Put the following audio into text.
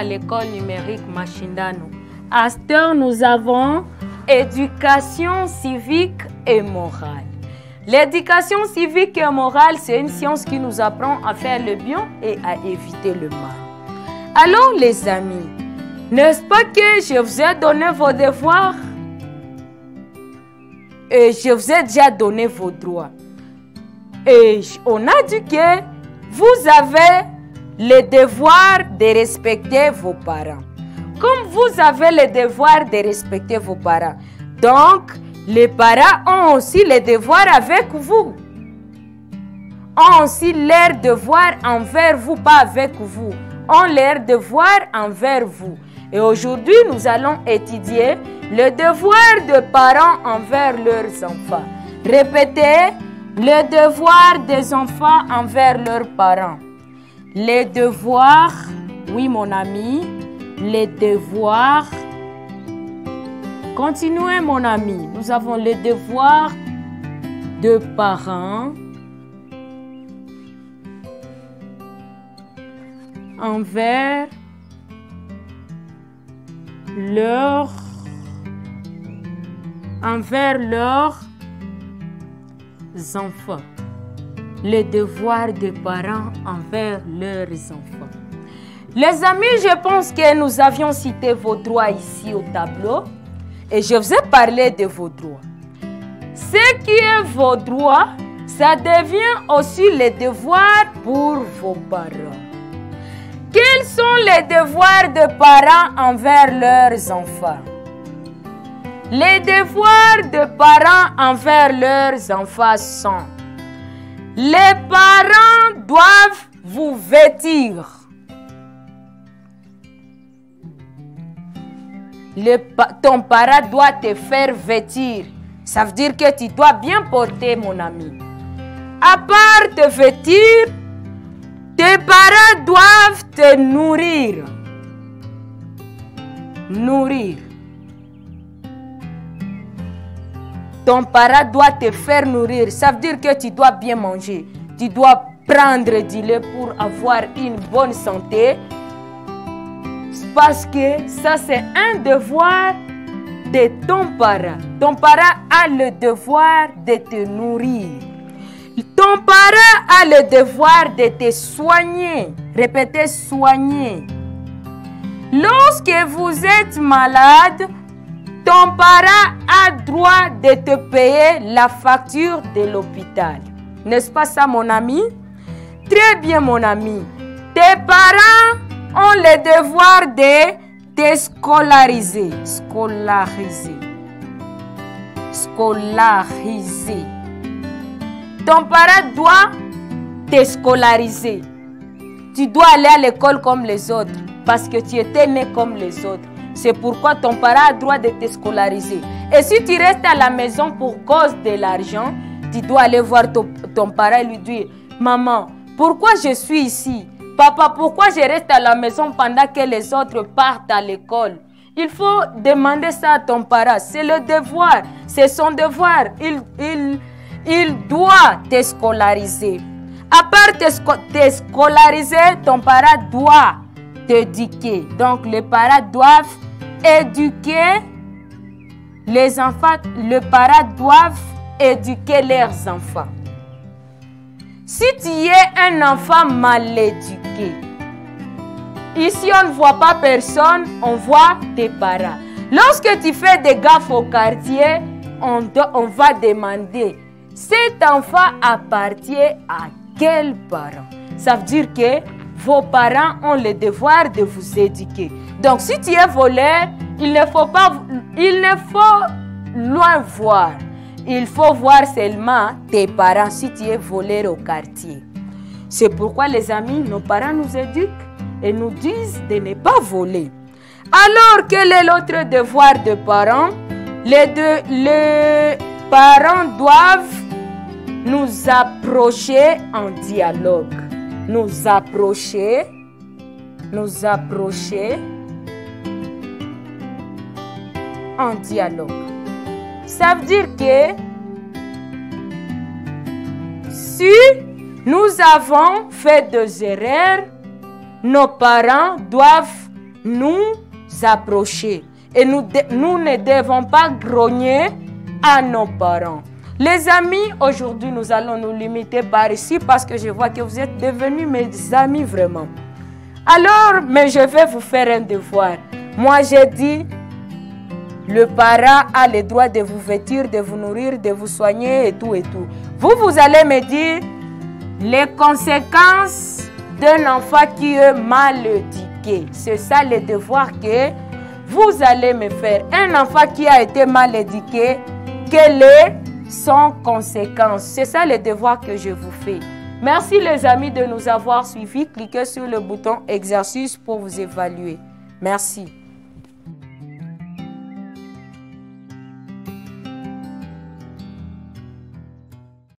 l'école numérique Machindano. À cette heure, nous avons éducation civique et morale. L'éducation civique et morale, c'est une science qui nous apprend à faire le bien et à éviter le mal. Alors les amis, n'est-ce pas que je vous ai donné vos devoirs? Et je vous ai déjà donné vos droits. Et on a dit que vous avez le devoir de respecter vos parents. Comme vous avez le devoir de respecter vos parents, donc les parents ont aussi le devoir avec vous. Ont aussi leur devoir envers vous, pas avec vous. Ont leur devoir envers vous. Et aujourd'hui, nous allons étudier le devoir de parents envers leurs enfants. Répétez, le devoir des enfants envers leurs parents. Les devoirs, oui mon ami, les devoirs. Continuez mon ami, nous avons les devoirs de parents envers leurs enfants. Les devoirs des parents envers leurs enfants. Les amis, je pense que nous avions cité vos droits ici au tableau et je vous ai parlé de vos droits. Ce qui est vos droits, ça devient aussi les devoirs pour vos parents. Quels sont les devoirs de parents envers leurs enfants? Les devoirs de parents envers leurs enfants sont: les parents doivent vous vêtir. Ton parent doit te faire vêtir. Ça veut dire que tu dois bien porter, mon ami. À part te vêtir, tes parents doivent te nourrir. Nourrir. Ton parent doit te faire nourrir. Ça veut dire que tu dois bien manger. Tu dois prendre du lait pour avoir une bonne santé. Parce que ça, c'est un devoir de ton parent. Ton parent a le devoir de te nourrir. Ton parent a le devoir de te soigner. Répétez, soigner. Lorsque vous êtes malade, ton parent a droit de te payer la facture de l'hôpital. N'est-ce pas ça, mon ami? Très bien, mon ami. Tes parents ont le devoir de te scolariser. Scolariser. Scolariser. Ton parent doit te scolariser. Tu dois aller à l'école comme les autres parce que tu étais né comme les autres. C'est pourquoi ton parent a le droit de te scolariser. Et si tu restes à la maison pour cause de l'argent, tu dois aller voir ton parent et lui dire: maman, pourquoi je suis ici? Papa, pourquoi je reste à la maison pendant que les autres partent à l'école? Il faut demander ça à ton parent. C'est le devoir. C'est son devoir. Il doit te scolariser. À part te scolariser, ton parent doit t'éduquer. Donc, les parents doivent éduquer les enfants. Les parents doivent éduquer leurs enfants. Si tu es un enfant mal éduqué, ici on ne voit pas personne, on voit tes parents. Lorsque tu fais des gaffes au quartier, on va demander: cet enfant appartient à quel parent? Ça veut dire que vos parents ont le devoir de vous éduquer. Donc si tu es voleur, il ne faut loin voir. Il faut voir seulement tes parents si tu es voleur au quartier. C'est pourquoi les amis, nos parents nous éduquent et nous disent de ne pas voler. Alors, quel est l'autre devoir de parents? Les parents doivent nous approcher en dialogue. Nous approcher en dialogue. Ça veut dire que si nous avons fait des erreurs, nos parents doivent nous approcher. Et nous ne devons pas grogner à nos parents. Les amis, aujourd'hui, nous allons nous limiter par ici parce que je vois que vous êtes devenus mes amis vraiment. Alors, mais je vais vous faire un devoir. Moi, j'ai dit, le parent a le droit de vous vêtir, de vous nourrir, de vous soigner et tout et tout. Vous allez me dire les conséquences d'un enfant qui est mal éduqué. C'est ça le devoir que vous allez me faire. Un enfant qui a été mal éduqué, quelles sont les conséquences? C'est ça le devoir que je vous fais. Merci les amis de nous avoir suivis. Cliquez sur le bouton exercice pour vous évaluer. Merci.